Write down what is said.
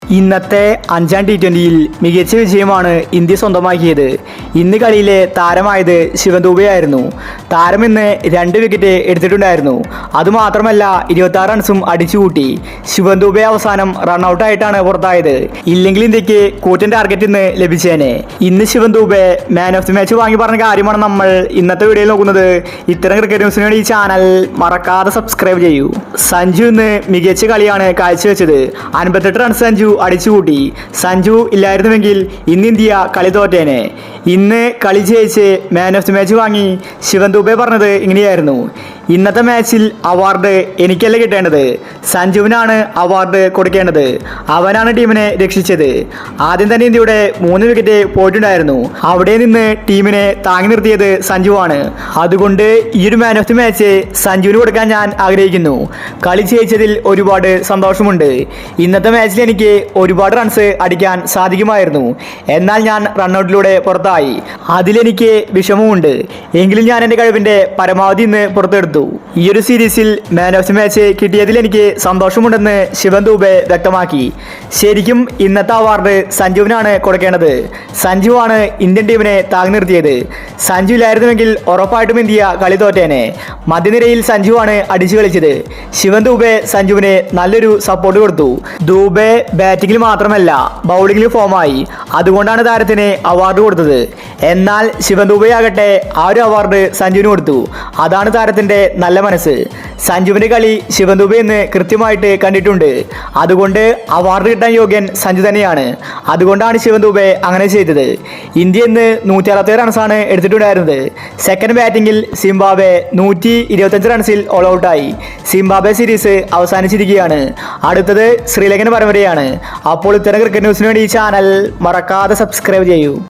ഇന്നത്തെ അഞ്ചാം ടി20യിൽ മികച്ച വിജയമാണ് ഇന്ത്യ സ്വന്തമാക്കിയത്. ഇന്ന് കളിയിലെ താരമായത് ശിവൻ ദുബെയായിരുന്നു. താരം ഇന്ന് 2 വിക്കറ്റ് എടുത്തിട്ടുണ്ടായിരുന്നു. അതുമാത്രമല്ല 26 റൺസും അടിച്ചുകൂട്ടി. ശിവൻ ദുബെ അവസാനം റൺഔട്ടായിട്ടാണ് പുറത്തായത്. ഇല്ലെങ്കിൽ ഇന്ത്യക്ക് കൂറ്റൻ ടാർഗറ്റ് ഇന്ന് ലഭിച്ചേനെ. ഇന്ന് Shivam Dube man of the match വാങ്ങി പറഞ്ഞ കാര്യമാണ് നമ്മൾ ഇന്നത്തെ വീഡിയോയിൽ നോക്കുന്നത്. ഇത്തരം ക്രിക്കറ്റ് ന്യൂസിന് വേണ്ടി ഈ ചാനൽ മറക്കാതെ സബ്സ്ക്രൈബ് ചെയ്യൂ. സഞ്ജു ഇന്ന് മികച്ച കളിയാണ് കാഴ്ചവെച്ചത്. 58 റൺസ് സഞ്ജു അടിച്ചുകൂട്ടി. സഞ്ജു ഇല്ലായിരുന്നുവെങ്കിൽ ഇന്ന് ഇന്ത്യ കളി തോറ്റേനെ. ഇന്ന് കളി ജയിച്ച് മാൻ ഓഫ് ദി മാച്ച് വാങ്ങി ശിവൻ ദുബെ പറഞ്ഞത് ഇങ്ങനെയായിരുന്നു: ഇന്നത്തെ മാച്ചിൽ അവാർഡ് എനിക്കല്ല കിട്ടേണ്ടത്, സഞ്ജുവിനാണ് അവാർഡ് കൊടുക്കേണ്ടത്. അവനാണ് ടീമിനെ രക്ഷിച്ചത്. ആദ്യം തന്നെ ഇന്ത്യയുടെ 3 വിക്കറ്റ് പോയിട്ടുണ്ടായിരുന്നു. അവിടെ നിന്ന് ടീമിനെ താങ്ങി നിർത്തിയത് സഞ്ജുവാണ്. അതുകൊണ്ട് ഈ ഒരു മാൻ ഓഫ് ദി മാച്ച് സഞ്ജുവിന് കൊടുക്കാൻ ഞാൻ ആഗ്രഹിക്കുന്നു. കളി ജയിച്ചതിൽ ഒരുപാട് സന്തോഷമുണ്ട്. ഇന്നത്തെ മാച്ചിൽ എനിക്ക് ഒരുപാട് റൺസ് അടിക്കാൻ സാധിക്കുമായിരുന്നു. എന്നാൽ ഞാൻ റൺഔട്ടിലൂടെ പുറത്തായി. അതിലെനിക്ക് വിഷമമുണ്ട്. എങ്കിലും ഞാൻ എൻ്റെ കഴിവിൻ്റെ പരമാവധി ഇന്ന് പുറത്തെടുത്തു. ഈ ഒരു സീരീസിൽ മാൻ ഓഫ് ദി മാച്ച് കിട്ടിയതിൽ എനിക്ക് സന്തോഷമുണ്ടെന്ന് ശിവൻ ദുബെ വ്യക്തമാക്കി. ശരിക്കും ഇന്നത്തെ അവാർഡ് സഞ്ജുവിനാണ് കൊടുക്കേണ്ടത്. സഞ്ജുവാണ് ഇന്ത്യൻ ടീമിനെ താങ്ങി നിർത്തിയത്. സഞ്ജു ഇല്ലായിരുന്നുവെങ്കിൽ ഉറപ്പായിട്ടും ഇന്ത്യ കളി തോറ്റേനെ. മധ്യനിരയിൽ സഞ്ജുവാണ് അടിച്ചു കളിച്ചത്. ശിവൻ ദുബെ സഞ്ജുവിന് നല്ലൊരു സപ്പോർട്ട് കൊടുത്തു. ദുബെ ബാറ്റിംഗിൽ മാത്രമല്ല ബൗളിംഗിൽ ഫോമായി. അതുകൊണ്ടാണ് താരത്തിന് അവാർഡ് കൊടുത്തത്. എന്നാൽ ശിവൻ ദുബെ ആകട്ടെ ആ ഒരു അവാർഡ് സഞ്ജുവിന് കൊടുത്തു. അതാണ് താരത്തിൻ്റെ നല്ല മനസ്സ്. സഞ്ജുവിൻ്റെ കളി ശിവൻ ദുബെ എന്ന് കൃത്യമായിട്ട് കണ്ടിട്ടുണ്ട്. അതുകൊണ്ട് അവാർഡ് കിട്ടാൻ യോഗ്യൻ സഞ്ജു തന്നെയാണ്. അതുകൊണ്ടാണ് ശിവൻ ദുബെ അങ്ങനെ ചെയ്തത്. ഇന്ത്യ ഇന്ന് 167 റൺസാണ് എടുത്തിട്ടുണ്ടായിരുന്നത്. സെക്കൻഡ് ബാറ്റിംഗിൽ സിംബാബ്വെ 125 റൺസിൽ ഓൾ ഔട്ടായി. സിംബാബ്വെ സീരീസ് അവസാനിച്ചിരിക്കുകയാണ്. അടുത്തത് ശ്രീലങ്കൻ പരമ്പരയാണ്. അപ്പോൾ ഇത്തരം ക്രിക്കറ്റ് ന്യൂസിന് വേണ്ടി ഈ ചാനൽ മറക്കാതെ സബ്സ്ക്രൈബ് ചെയ്യൂ.